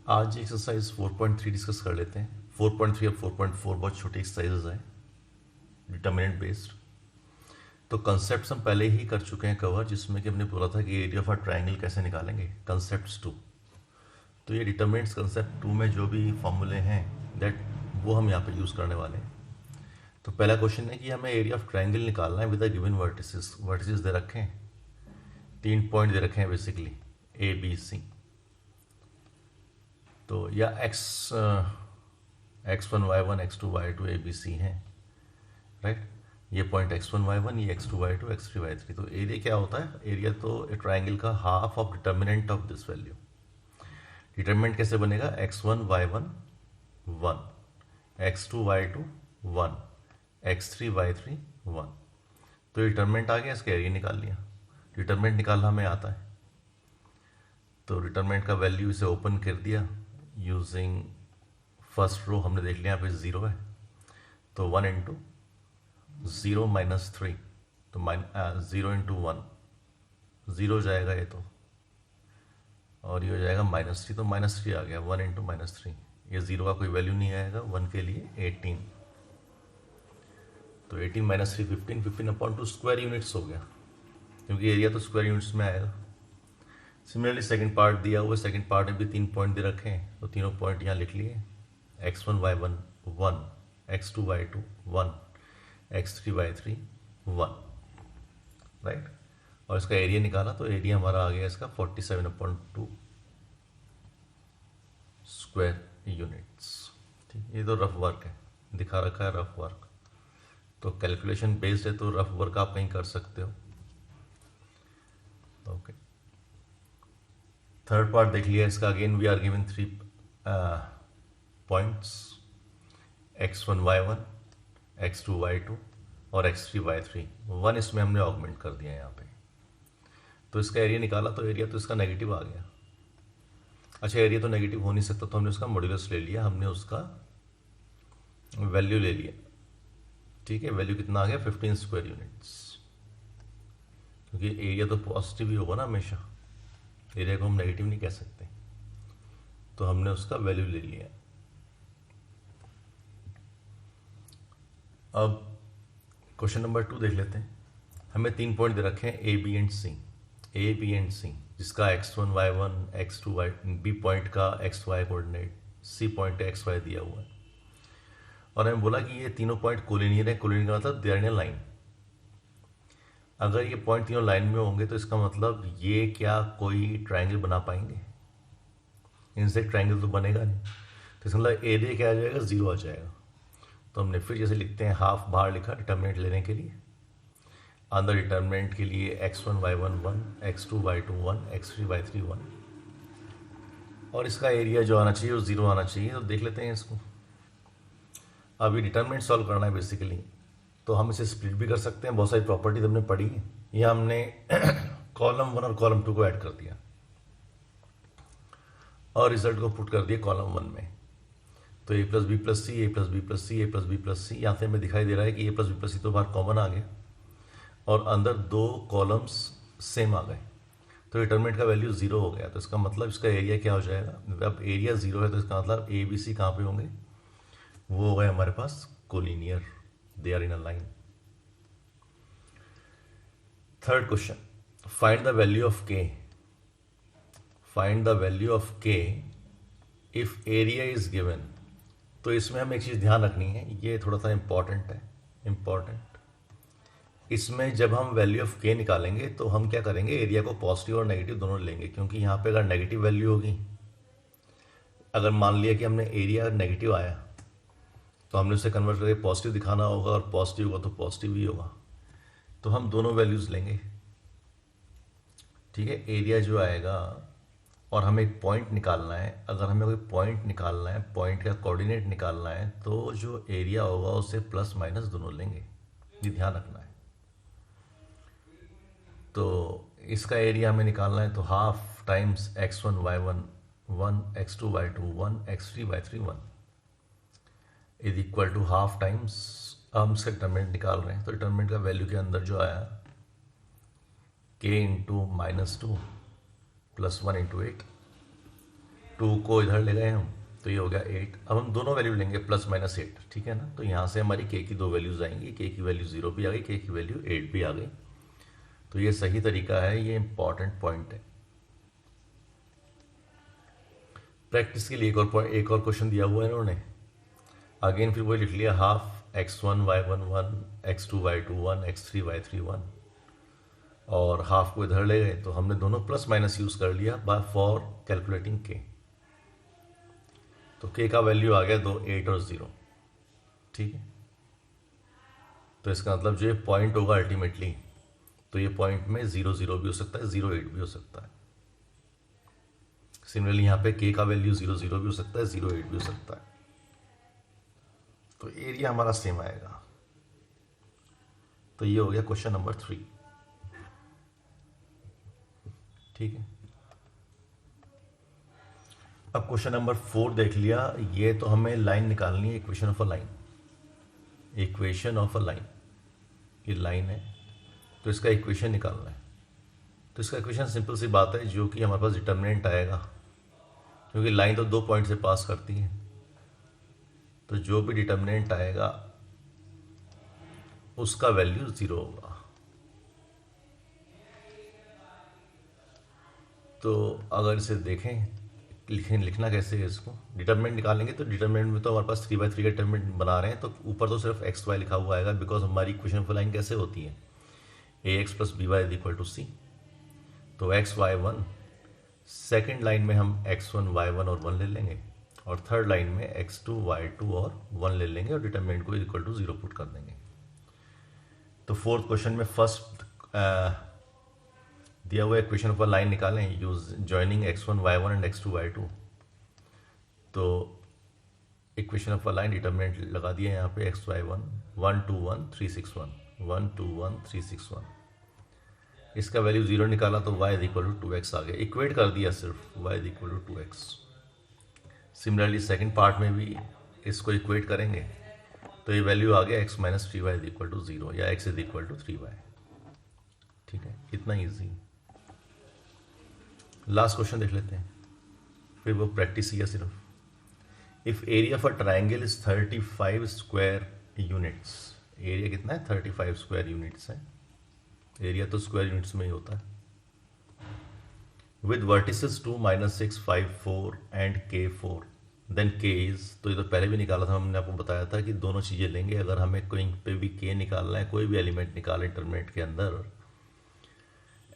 आज exercise 4.3 discuss कर लेते हैं। 4.3 और 4.4 बहुत छोटी एक्सरसाइजेज हैं, डिटर्मिनेंट बेस्ड। तो कंसेप्ट हम पहले ही कर चुके हैं कवर, जिसमें कि हमने बोला था कि एरिया ऑफ अ ट्राइंगल कैसे निकालेंगे, कंसेप्ट 2। तो ये डिटर्मिनेंट्स कंसेप्ट 2 में जो भी फॉर्मूले हैं दैट वो हम यहाँ पे यूज़ करने वाले हैं। तो पहला क्वेश्चन है कि हमें एरिया ऑफ ट्राइंगल निकालना है विद अ गिवन वर्टिसेस दे रखे हैं, 3 पॉइंट दे रखे हैं बेसिकली ए बी सी। तो या x1 y1 x2 y2 A B C हैं, राइट। ये पॉइंट x1 y1, ये x2 y2 x3 y3। तो एरिया क्या होता है? एरिया तो ट्राइंगल का half of determinant of this value. Determinant कैसे बनेगा? x1 y1 1, x2 y2 1, x3 y3 1। तो डिटर्मिनेंट आ गया, इसका एरिया निकाल लिया। डिटर्मिनेंट निकालना हमें आता है, तो डिटर्मिनेंट का वैल्यू इसे ओपन कर दिया यूजिंग फर्स्ट रो। हमने देख लिया यहाँ पे 0 है, तो 1 इंटू 0 माइनस 3, तो 0 इंटू 1 0 जाएगा ये तो, और ये हो जाएगा -3, तो -3 आ गया। 1 इंटू -3, ये 0 का कोई वैल्यू नहीं आएगा। 1 के लिए 18, तो 18 माइनस 3 15, 15/2 स्क्वायर यूनिट्स हो गया, क्योंकि एरिया तो स्क्वायर यूनिट्स में आएगा। सिमिलरली सेकंड पार्ट दिया हुआ, सेकंड पार्ट में भी 3 पॉइंट दे रखे हैं, तो तीनों पॉइंट यहाँ लिख लिए। x1 y1 1, x2 y2 1, x3 y3 1, right. और इसका एरिया निकाला, तो एरिया हमारा आ गया इसका 47/2 स्क्वायर यूनिट्स। ठीक, ये तो रफ वर्क है, दिखा रखा है रफ वर्क। तो कैलकुलेशन बेस्ड है, तो रफ वर्क आप कहीं कर सकते हो। ओके, थर्ड पार्ट देख लिया इसका। Again we are given 3 points, x1 y1, x2 y2 और x3 y3 1। इसमें हमने ऑगमेंट कर दिया यहाँ पे, तो इसका एरिया निकाला, तो एरिया तो इसका नेगेटिव आ गया। अच्छा, एरिया तो नेगेटिव हो नहीं सकता, तो हमने उसका मॉड्यूलस ले लिया, हमने उसका वैल्यू ले लिया। ठीक है, वैल्यू कितना आ गया? 15 स्क्वायर यूनिट्स, क्योंकि एरिया तो पॉजिटिव ही होगा ना हमेशा, एरिया को हम नेगेटिव नहीं कह सकते। तो हमने उसका वैल्यू ले लिया। अब क्वेश्चन नंबर 2 देख लेते हैं। हमें 3 पॉइंट दे रखे हैं A B and C, A B and C, जिसका x1 y1 x2 y, B point का xy कोऑर्डिनेट, सी पॉइंट का xy दिया हुआ है। और हमें बोला कि ये तीनों पॉइंट कोलिनियर है। कोलिनियर का मतलब दे आर इन अ लाइन। अगर ये पॉइंट तीनों लाइन में होंगे, तो इसका मतलब ये क्या कोई ट्राइंगल बना पाएंगे? इनसे ट्राइंगल तो बनेगा नहीं। तो इसका मतलब एरिया क्या आ जाएगा? 0 आ जाएगा। तो हमने फिर जैसे लिखते हैं, हाफ बाहर लिखा डिटर्मिनेंट लेने के लिए। अंदर डिटर्मिनेंट के लिए x1 y1 1, x2 y2 1, x3 y3 1, और इसका एरिया जो आना चाहिए वो 0 आना चाहिए। तो देख लेते हैं इसको। अभी डिटर्मिनेंट सॉल्व करना है बेसिकली, तो हम इसे स्प्लिट भी कर सकते हैं। बहुत सारी प्रॉपर्टीज हमने पढ़ी है। यहाँ हमने कॉलम 1 और कॉलम 2 को ऐड कर दिया और रिजल्ट को पुट कर दिया कॉलम 1 में। तो a plus B plus C, a plus B plus C, a plus B plus C. यहाँ से हमें दिखाई दे रहा है कि a plus B plus C तो बाहर कॉमन आ गया, और अंदर 2 कॉलम्स सेम आ गए, तो डिटर्मिनेंट का वैल्यू 0 हो गया। तो इसका मतलब इसका एरिया क्या हो जाएगा? अब एरिया 0 है, तो इसका मतलब ए बी सी कहाँ पे होंगे? वो हो गए हमारे पास collinear, they are in a line. Third question, find the value of K. Find the value of K if area is given. तो इसमें हमें एक चीज़ ध्यान रखनी है, ये थोड़ा सा इंपॉर्टेंट है, इंपॉर्टेंट। इसमें जब हम वैल्यू ऑफ के निकालेंगे, तो हम क्या करेंगे? एरिया को पॉजिटिव और नेगेटिव दोनों लेंगे, क्योंकि यहाँ पे अगर नेगेटिव वैल्यू होगी, अगर मान लिया कि हमने एरिया नेगेटिव आया, तो हमने उसे कन्वर्ट करके पॉजिटिव दिखाना होगा, और पॉजिटिव होगा तो पॉजिटिव ही होगा। तो हम दोनों वैल्यूज लेंगे। ठीक है, एरिया जो आएगा, और हमें एक पॉइंट निकालना है। अगर हमें कोई पॉइंट निकालना है, पॉइंट का कोऑर्डिनेट निकालना है, तो जो एरिया होगा उसे प्लस माइनस दोनों लेंगे, ये ध्यान रखना है। तो इसका एरिया हमें निकालना है, तो half times x1 y1 1, x2 y2 1, x3 y3 1 is equal to half times, हम इसका डिटर्मिनेंट निकाल रहे हैं, तो डिटर्मिनेंट का वैल्यू के अंदर जो आया k इंटू -2 +1 इंटू 8, 2 को इधर ले गए हम, तो ये हो गया 8। अब हम दोनों वैल्यू लेंगे +-8, ठीक है ना। तो यहाँ से हमारी k की 2 वैल्यूज आएंगी, k की वैल्यू 0 भी आ गई, k की वैल्यू 8 भी आ गई। तो ये सही तरीका है, ये इंपॉर्टेंट पॉइंट है। प्रैक्टिस के लिए एक और क्वेश्चन दिया हुआ है इन्होंने। अगेन फिर वही लिख लिया, half x1 y1 1, x2 y2 1, x3 y3 1, और हाफ को इधर ले गए, तो हमने दोनों प्लस माइनस यूज कर लिया फॉर कैलकुलेटिंग k। तो k का वैल्यू आ गया 2, 8 और 0, ठीक है। तो इसका मतलब जो ये पॉइंट होगा अल्टीमेटली, तो ये पॉइंट में 0 0 भी हो सकता है, 0 8 भी हो सकता है। सिमिलरली यहाँ पे k का वैल्यू 0 0 भी हो सकता है, 0 8 भी हो सकता है। तो एरिया हमारा सेम आएगा। तो ये हो गया क्वेश्चन नंबर 3, ठीक है। अब क्वेश्चन नंबर 4 देख लिया। ये तो हमें लाइन निकालनी है, equation of a line, equation of a line. ये लाइन है, तो इसका इक्वेशन निकालना है। तो इसका इक्वेशन सिंपल सी बात है, जो कि हमारे पास डिटर्मिनेंट आएगा, क्योंकि लाइन तो 2 पॉइंट से पास करती है। तो जो भी डिटर्मिनेंट आएगा उसका वैल्यू 0 होगा। तो अगर इसे देखें, लिखना कैसे है इसको, डिटर्मिनेंट निकालेंगे। तो डिटर्मिनेंट में तो हमारे पास 3/3 का डिटर्मिनेंट बना रहे हैं, तो ऊपर तो सिर्फ एक्स वाई लिखा हुआ आएगा, बिकॉज हमारी इक्वेशन ऑफ लाइन कैसे होती है, ax + by = c। तो x y1, सेकेंड लाइन में हम x1 y1 और 1 ले लेंगे, और थर्ड लाइन में x2 y2 और 1 ले लेंगे, और डिटर्मिनेंट को इक्वल टू 0 पुट कर देंगे। तो फोर्थ क्वेश्चन में फर्स्ट दिया हुआ इक्वेशन ऑफ अ लाइन निकालें, use joining x1 y1 and x2 y2। तो equation of a line determinant लगा दिया यहाँ पे, x y1 1 2 1 3 6 1, 1 2 1 3 6 1। इसका वैल्यू 0 निकाला तो y = 2x आ गया। इक्वेट कर दिया सिर्फ, y = 2x। Similarly second part में भी इसको इक्वेट करेंगे, तो ये वैल्यू आ गया x - 3y = 0, या x = 3y, ठीक है। इतना ईजी। लास्ट क्वेश्चन देख लेते हैं, फिर वो प्रैक्टिस ही है सिर्फ। If area for triangle is 35 square units, area कितना है, 35 स्क्वायर यूनिट्स है। एरिया तो स्क्वायर यूनिट्स में ही होता है। With vertices 2 -6 5 4 and k4, then k is, तो ये तो पहले भी निकाला था, हमने आपको बताया था कि दोनों चीज़ें लेंगे। अगर हमें कोई पे भी k निकालना है, कोई भी एलिमेंट निकाले डिटरमिनेंट के अंदर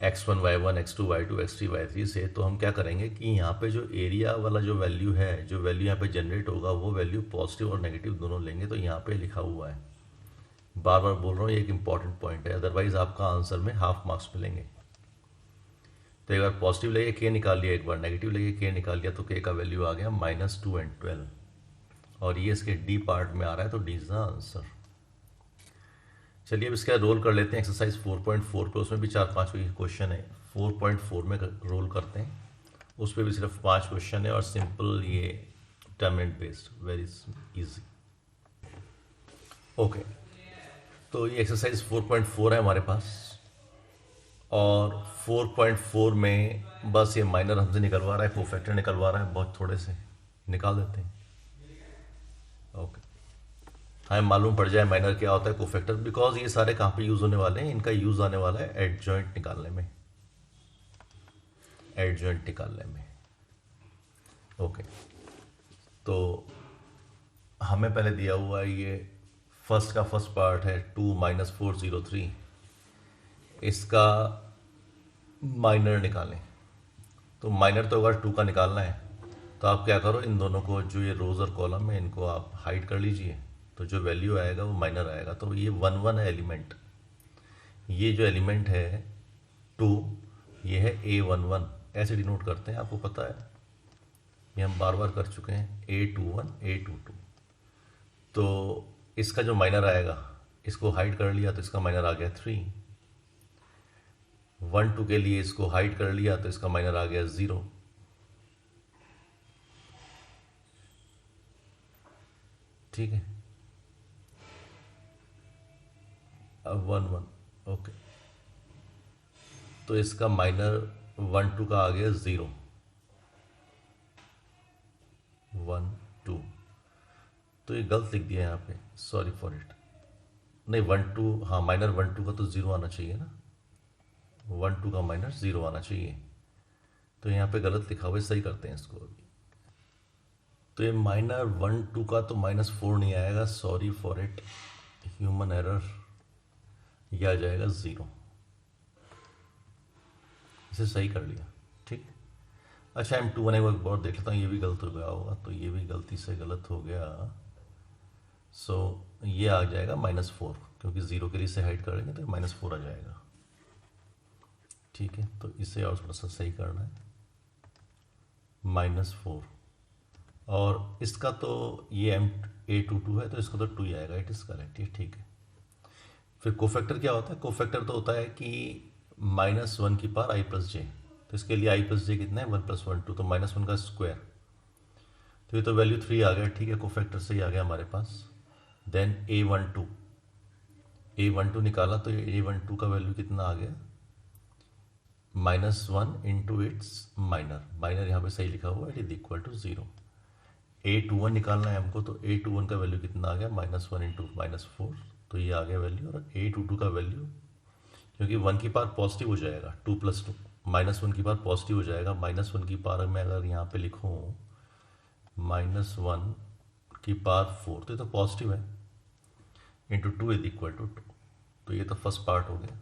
x1 y1 x2 y2 x3 y3 से, तो हम क्या करेंगे कि यहाँ पे जो एरिया वाला जो वैल्यू है, जो वैल्यू यहाँ पे जनरेट होगा, वो वैल्यू पॉजिटिव और नेगेटिव दोनों लेंगे। तो यहाँ पे लिखा हुआ है, बार बार बोल रहा हूँ, ये एक इंपॉर्टेंट पॉइंट है, अदरवाइज आपका आंसर में हाफ मार्क्स मिलेंगे। तो एक बार पॉजिटिव लेके के निकाल लिया, एक बार नेगेटिव लेके के निकाल लिया, तो के का वैल्यू आ गया -2 एंड 12, और ये इसके डी पार्ट में आ रहा है, तो डी इज द आंसर। चलिए अब इसका रोल कर लेते हैं एक्सरसाइज 4.4 पे, उसमें भी 4-5 क्वेश्चन है। 4.4 में रोल करते हैं, उस पर भी सिर्फ 5 क्वेश्चन है, और सिंपल ये determinant based, very easy. Okay, तो ये एक्सरसाइज 4.4 है हमारे पास, और 4.4 में बस ये माइनर हमसे निकलवा रहा है, कोफैक्टर निकलवा रहा है, बहुत थोड़े से निकाल देते हैं। ओके, हमें मालूम पड़ जाए माइनर क्या होता है, कोफैक्टर, बिकॉज ये सारे कहाँ पे यूज होने वाले हैं, इनका यूज आने वाला है एडजॉइंट निकालने में, एडजॉइंट निकालने में। ओके, तो हमें पहले दिया हुआ है ये फर्स्ट का फर्स्ट पार्ट है 2 - 403, इसका माइनर निकालें। तो माइनर तो अगर 2 का निकालना है, तो आप क्या करो, इन दोनों को, जो ये रोज और कॉलम है, इनको आप हाइड कर लीजिए, तो जो वैल्यू आएगा वो माइनर आएगा। तो ये 1 1 है एलिमेंट, ये जो एलिमेंट है 2, ये है A11, ऐसे डिनोट करते हैं, आपको पता है, ये हम बार बार कर चुके हैं, A21 A22। तो इसका जो माइनर आएगा, इसको हाइड कर लिया तो इसका माइनर आ गया 3, 1 2 के लिए इसको हाइड कर लिया तो इसका माइनर आ गया 0, ठीक है। अब 1 1, ओके, तो इसका माइनर 1 2 का आ गया 0, 1 2, तो ये गलत लिख दिया यहाँ पे, सॉरी फॉर इट। नहीं 1 2, हाँ माइनर 1 2 का तो 0 आना चाहिए ना, 1 2 का माइनर 0 आना चाहिए, तो यहाँ पे गलत लिखा हुआ है, सही करते हैं इसको अभी। तो ये माइनर 1 2 का तो -4 नहीं आएगा, sorry for it, human error, ये आ जाएगा 0। इसे सही कर लिया, ठीक। अच्छा M21 एक बार देख लेता हूँ, ये भी गलत हो गया होगा, तो ये भी गलती से गलत हो गया, सो ये आ जाएगा -4, क्योंकि 0 के लिए इसे हाइड करेंगे तो -4 आ जाएगा, ठीक है। तो इसे और थोड़ा सा सही करना है, -4, और इसका तो ये A22 है, तो इसका तो 2 ही आएगा, इट इज़ करेक्ट, ये ठीक है। फिर कोफैक्टर क्या होता है? कोफैक्टर तो होता है कि -1 की पावर i प्लस जे, तो इसके लिए i प्लस जे कितना है, 1 + 1 2, तो -1 का स्क्वायर, तो ये तो वैल्यू 3 आ गया, ठीक है, कोफैक्टर से ही आ गया हमारे पास। देन A12 निकाला, तो A12 का वैल्यू कितना आ गया, -1 इंटू इट्स माइनर यहाँ पे सही लिखा हुआ है, it is equal to 0। A21 निकालना है हमको, तो A21 का वैल्यू कितना आ गया, -1 इंटू -4, तो ये आ गया वैल्यू। और A22 का वैल्यू, क्योंकि 1 की पावर पॉजिटिव हो जाएगा, 2 + 2, -1 की पावर पॉजिटिव हो जाएगा, -1 की पावर में अगर यहाँ पे लिखूँ -1 की पावर 4, तो ये तो पॉजिटिव है, इंटू 2 इज इक्वल टू 2, तो ये तो फर्स्ट पार्ट हो गया।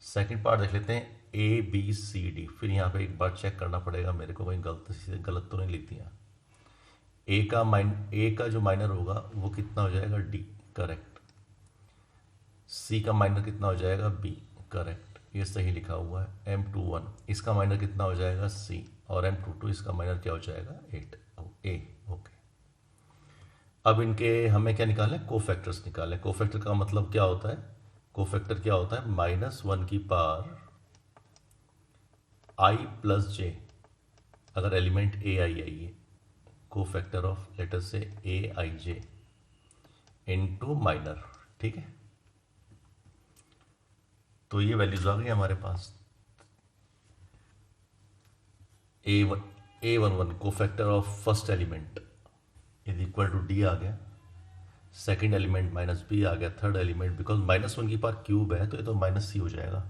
सेकंड पार्ट देख लेते हैं, ABCD, फिर यहाँ पे एक बार चेक करना पड़ेगा मेरे को, कहीं गलत तो नहीं लिख दिया। ए का जो माइनर होगा वो कितना हो जाएगा, D, करेक्ट। C का माइनर कितना हो जाएगा, B, करेक्ट, ये सही लिखा हुआ है। M21 इसका माइनर कितना हो जाएगा, C, और M22 इसका माइनर क्या हो जाएगा, 8, A, ओके। अब इनके हमें क्या निकालें, कोफैक्टर्स निकालें। कोफैक्टर का मतलब क्या होता है, कोफैक्टर क्या होता है, -1 की पावर i प्लस जे, अगर एलिमेंट ai है, कोफैक्टर ऑफ लेटर से aij इनटू माइनर, ठीक है। तो ये वैल्यूज आ गई हमारे पास। A11 cofactor of first element is equal to D आ गया, सेकेंड एलिमेंट -B आ गया, थर्ड एलिमेंट बिकॉज -1 की पावर क्यूब है तो ये तो -C हो जाएगा,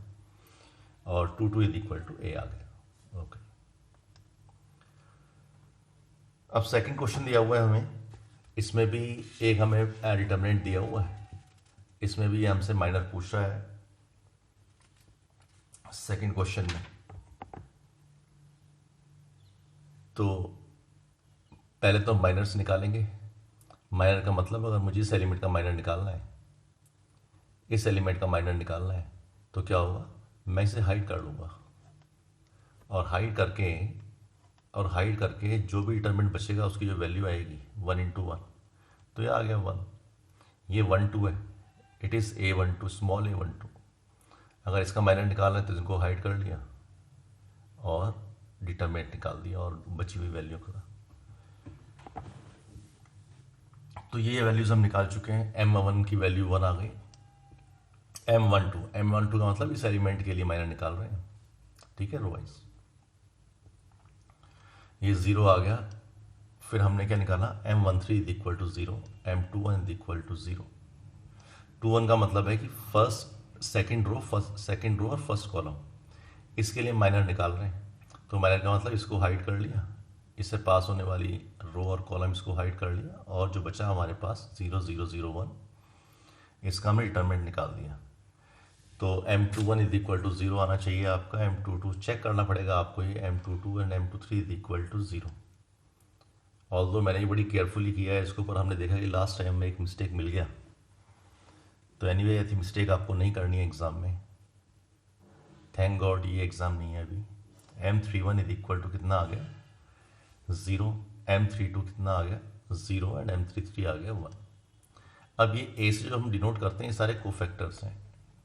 और 2 इज इक्वल टू A आ गया, ओके। अब सेकंड क्वेश्चन दिया हुआ है हमें, इसमें भी एक हमें डिटर्मिनेंट दिया हुआ है, इसमें भी हमसे माइनर पूछ रहा है सेकंड क्वेश्चन में। तो पहले तो माइनर्स निकालेंगे। माइनर का मतलब, अगर मुझे इस एलिमेंट का माइनर निकालना है, इस एलिमेंट का माइनर निकालना है, तो क्या होगा, मैं इसे हाइड कर लूँगा, और हाइड करके जो भी डिटर्मिनेंट बचेगा उसकी जो वैल्यू आएगी 1 × 1, तो ये आ गया 1, ये 1 2 है, it is A12, small a12। अगर इसका माइनर निकालना है तो इनको हाइड कर लिया और डिटर्मिनेंट निकाल दिया और बची हुई वैल्यू का। तो ये वैल्यूज हम निकाल चुके हैं। M1 की वैल्यू 1 आ गई, M12 का मतलब इस एलिमेंट के लिए माइनर निकाल रहे हैं, ठीक है, रो वाइज। ये 0 आ गया, फिर हमने क्या निकाला, M13 is equal to 0, M21 is equal to 0। 21 का मतलब है कि सेकंड रो और फर्स्ट कॉलम, इसके लिए माइनर निकाल रहे हैं, तो माइनर का मतलब इसको हाइड कर लिया, इससे पास होने वाली रो और कॉलम इसको हाइड कर लिया, और जो बचा हमारे पास 0 0 0 1, इसका हमने डिटर्मिनेंट निकाल दिया। तो M21 इज इक्वल टू 0 आना चाहिए आपका, M22 चेक करना पड़ेगा आपको, ये M22 and M23 is equal to 0। Although मैंने ये बड़ी केयरफुली किया है इसको, पर हमने देखा कि लास्ट टाइम में एक मिस्टेक मिल गया, तो एनीवे ऐसी मिस्टेक आपको नहीं करनी है एग्ज़ाम में, थैंक गॉड ये एग्ज़ाम नहीं है अभी। M31 इज इक्वल टू कितना आ गया, 0, M32 कितना आ गया, 0, एंड M33 आ गया 1। अब ये A से जो हम डिनोट करते हैं ये सारे कोफैक्टर्स हैं,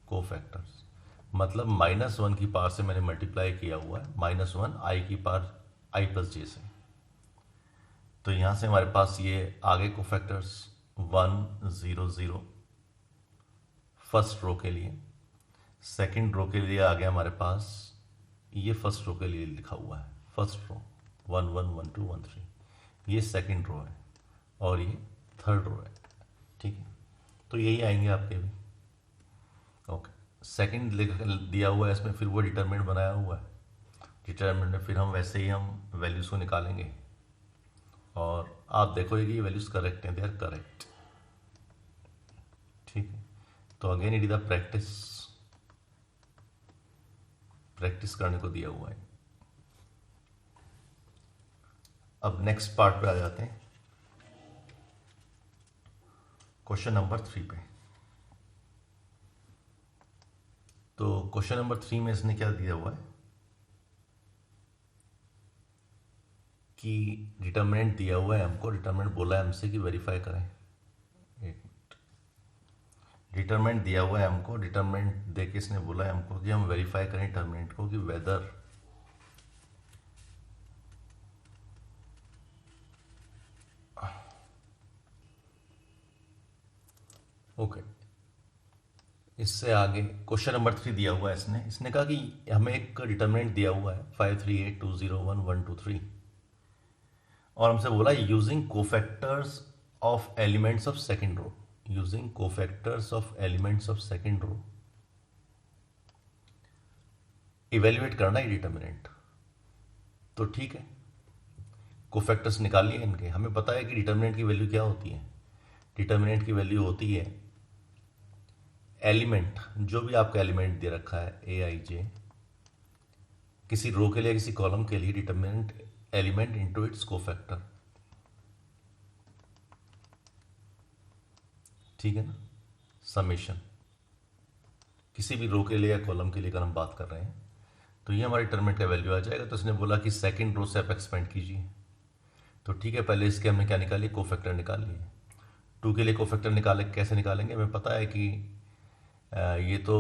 कोफैक्टर्स मतलब -1 की पावर से मैंने मल्टीप्लाई किया हुआ है, -1 i की पावर i प्लस जे से, तो यहाँ से हमारे पास ये आगे कोफैक्टर्स 1 0 0 फर्स्ट रो के लिए, सेकंड रो के लिए आ गया हमारे पास, ये फर्स्ट रो के लिए लिखा हुआ है, फर्स्ट रो 1 1 1 2 1 3, ये सेकंड रो है और ये थर्ड रो है, ठीक है। तो यही आएंगे आपके भी। ओके, सेकंड दिया हुआ है इसमें, फिर वो डिटरमिनेंट बनाया हुआ है, डिटरमिनेंट में फिर हम वैसे ही हम वैल्यूज़ को निकालेंगे और आप देखोगे कि ये वैल्यूज़ करेक्ट हैं, दे आर करेक्ट, ठीक है। तो again it is the practice करने को दिया हुआ है। अब नेक्स्ट पार्ट पे आ जाते हैं, क्वेश्चन नंबर 3 पे। तो क्वेश्चन नंबर 3 में इसने क्या दिया हुआ है कि डिटरमिनेंट दिया हुआ है हमको, डिटरमिनेंट बोला है हमसे कि वेरीफाई करें। डिटरमिनेंट दिया हुआ है हमको, डिटरमिनेंट देके इसने बोला है हमको कि हम वेरीफाई करें डिटरमिनेंट को कि वेदर ओके। इससे आगे क्वेश्चन नंबर 3 दिया हुआ है इसने कहा कि हमें एक डिटरमिनेंट दिया हुआ है 538201123 और हमसे बोला using cofactors of elements of second row, using cofactors of elements of second row evaluate करना है डिटरमिनेंट। तो ठीक है, कोफैक्टर्स निकाल लिए इनके। हमें पता है कि डिटरमिनेंट की वैल्यू क्या होती है, डिटरमिनेंट की वैल्यू होती है एलिमेंट, जो भी आपका एलिमेंट दे रखा है ए आई जे, किसी रो के लिए किसी कॉलम के लिए, determinant element into its cofactor, ठीक है ना। समेशन किसी भी रो के लिए या कॉलम के लिए अगर हम बात कर रहे हैं तो ये हमारी डिटरमिनेंट का वैल्यू आ जाएगा। तो इसने बोला कि सेकंड रो से आप एक्सपेंड कीजिए। तो ठीक है, पहले इसके हमने क्या निकाली, कोफैक्टर निकाल लिए। 2 के लिए कोफैक्टर निकाले, कैसे निकालेंगे, हमें पता है कि ये तो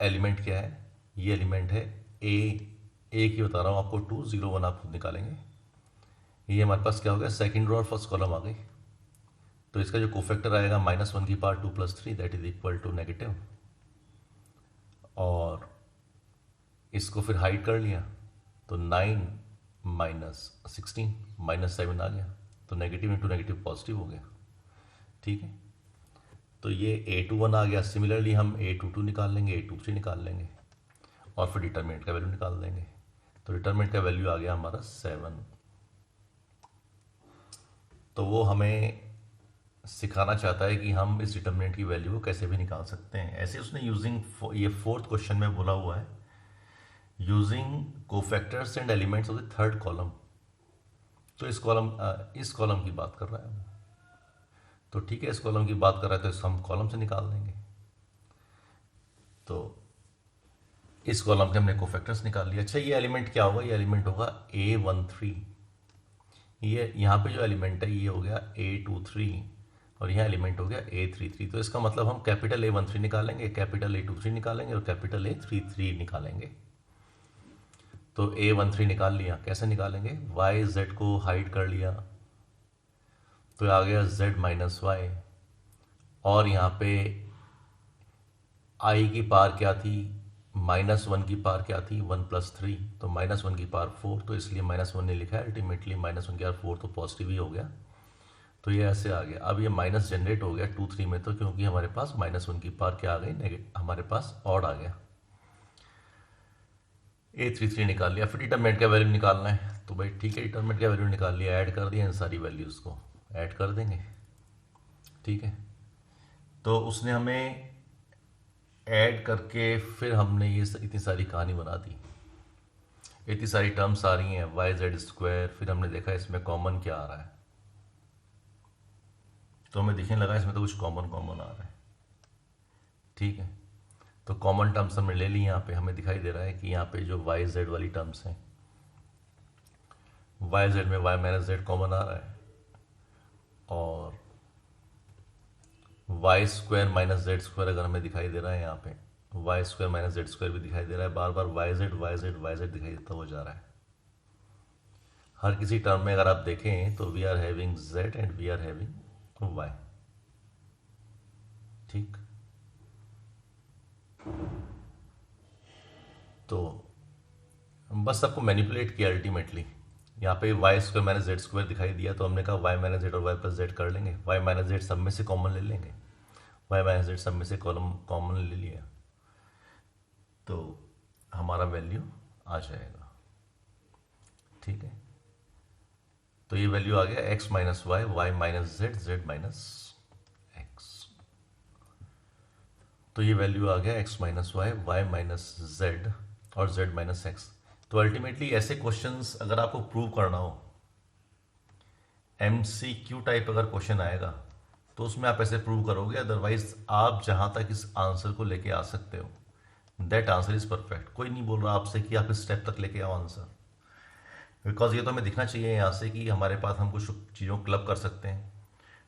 एलिमेंट क्या है, ये एलिमेंट है ए की बता रहा हूँ आपको, 2 0 1 आप खुद निकालेंगे। ये हमारे पास क्या हो गया, सेकंड रो और फर्स्ट कॉलम आ गई। तो इसका जो कोफैक्टर आएगा -1 की power 2 + 3 that is equal to negative, और इसको फिर हाइड कर लिया तो 9 - 16 -7 आ गया। तो नेगेटिव इंटू नेगेटिव पॉजिटिव हो गया, ठीक है। तो ये A21 आ गया। सिमिलरली हम A22 निकाल लेंगे, A23 निकाल लेंगे और फिर डिटरमिनेंट का वैल्यू निकाल देंगे। तो डिटरमिनेंट का वैल्यू आ गया हमारा 7। तो वो हमें सिखाना चाहता है कि हम इस डिटरमिनेंट की वैल्यू को कैसे भी निकाल सकते हैं। ऐसे उसने यूजिंग, ये 4th क्वेश्चन में बोला हुआ है, using cofactors and elements of the third column. तो इस कॉलम की बात कर रहा है। तो ठीक है, इस कॉलम की बात कर रहा है तो इस हम कॉलम से निकाल देंगे। तो इस कॉलम के हमने कोफैक्टर्स निकाल लिया। अच्छा, ये एलिमेंट क्या होगा, ये एलिमेंट होगा A13। ये यहाँ पे जो एलिमेंट है ये हो गया A23 और यहाँ एलिमेंट हो गया A33। तो इसका मतलब हम कैपिटल A13 निकालेंगे, कैपिटल A23 निकालेंगे और कैपिटल A33 निकालेंगे। तो A13 निकाल लिया, कैसे निकालेंगे, y z को हाइड कर लिया तो आ गया z - y, और यहाँ पे i की पावर क्या थी, -1 की पावर क्या थी, 1 + 3, तो -1 की पावर 4, तो इसलिए -1 ने लिखा है। अल्टीमेटली -1 की पावर 4 तो पॉजिटिव ही हो गया। तो ये ऐसे आ गया। अब ये माइनस जनरेट हो गया 2 3 में, तो क्योंकि हमारे पास -1 की पावर क्या आ गई, हमारे पास ऑड आ गया। A33 निकाल लिया। फिर डिटरमिनेंट का वैल्यू निकालना है, तो भाई ठीक है, डिटरमिनेंट का वैल्यू निकाल लिया, ऐड कर दिया, इन सारी वैल्यूज़ को ऐड कर देंगे, ठीक है। तो उसने हमें ऐड करके फिर हमने ये इतनी सारी कहानी बना दी, इतनी सारी टर्म्स आ रही हैं, YZ²। फिर हमने देखा इसमें कॉमन क्या आ रहा है, तो हमें दिखने लगा इसमें तो कुछ कॉमन आ रहा है, ठीक है। तो कॉमन टर्म्स हमने ले ली। यहाँ पे हमें दिखाई दे रहा है कि यहाँ पे जो YZ वाली टर्म्स हैं, YZ में y - z कॉमन आ रहा है और y² - z² अगर हमें दिखाई दे रहा है, यहाँ पे y² - z² भी दिखाई दे रहा है। बार बार YZ दिखाई देता हो जा रहा है हर किसी टर्म में। अगर आप देखें तो we are having z and we are having y, ठीक। तो बस आपको मैनिपुलेट किया अल्टीमेटली यहाँ पे y square minus z square दिखाई दिया, तो हमने कहा वाई माइनस जेड और वाई प्लस जेड कर लेंगे, वाई माइनस जेड सब में से कॉमन ले लेंगे, वाई माइनस जेड सब में से कॉलम कॉमन ले लिया, तो हमारा वैल्यू आ जाएगा। ठीक है, तो ये वैल्यू आ गया x minus y, y minus z, z minus x. तो ये वैल्यू आ गया x minus y, y minus z और जेड माइनस एक्स। तो अल्टीमेटली ऐसे क्वेश्चंस अगर आपको प्रूव करना हो, MCQ टाइप अगर क्वेश्चन आएगा तो उसमें आप ऐसे प्रूव करोगे, अदरवाइज आप जहां तक इस आंसर को लेके आ सकते हो, दैट आंसर इज परफेक्ट। कोई नहीं बोल रहा आपसे कि आप इस स्टेप तक लेके आओ आंसर, बिकॉज ये तो हमें दिखना चाहिए यहाँ से कि हमारे पास हम कुछ चीज़ों को क्लब कर सकते हैं।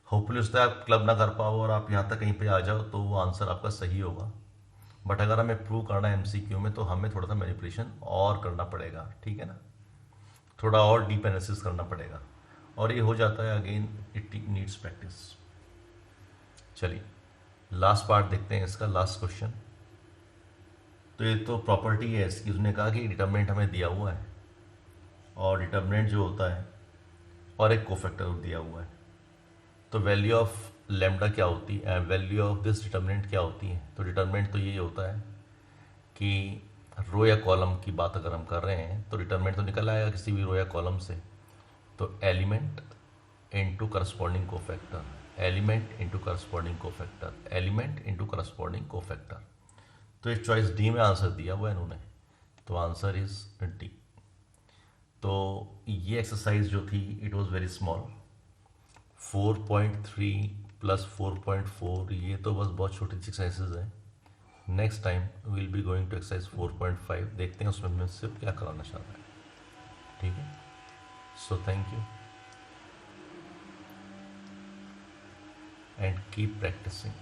होपफुली उससे आप क्लब ना कर पाओ और आप यहाँ तक कहीं पे आ जाओ तो वो आंसर आपका सही होगा। बट अगर हमें प्रूव करना है MCQ में तो हमें थोड़ा सा मैनिपुलेशन और करना पड़ेगा, ठीक है ना, थोड़ा और डीप एनालिसिस करना पड़ेगा, और ये हो जाता है। Again it needs practice. चलिए लास्ट पार्ट देखते हैं इसका, लास्ट क्वेश्चन। तो ये तो प्रॉपर्टी है इसकी, उसने कहा कि डिटर्मिनेंट हमें दिया हुआ है और डिटर्मिनेंट जो होता है और एक कोफैक्टर दिया हुआ है, तो वैल्यू ऑफ लेमडा क्या होती है, वैल्यू ऑफ दिस डिटर्मिनेंट क्या होती है। तो डिटर्मिनेंट तो ये होता है कि रो या कॉलम की बात अगर हम कर रहे हैं तो डिटर्मिनेंट तो निकल आएगा किसी भी रो या कॉलम से, तो element into corresponding cofactor, element into corresponding cofactor, element into corresponding cofactor. तो एक चॉइस डी में आंसर दिया हुआ है इन्होंने, तो आंसर इज डी। तो ये एक्सरसाइज जो थी it was very small, 4.3 plus 4.4, ये तो बस बहुत छोटी सी एक्सरसाइजेज है। Next time will be going to exercise 4.5, देखते हैं उसमें मैं सिर्फ क्या कराना चाह रहा है। ठीक है, so thank you and keep practising.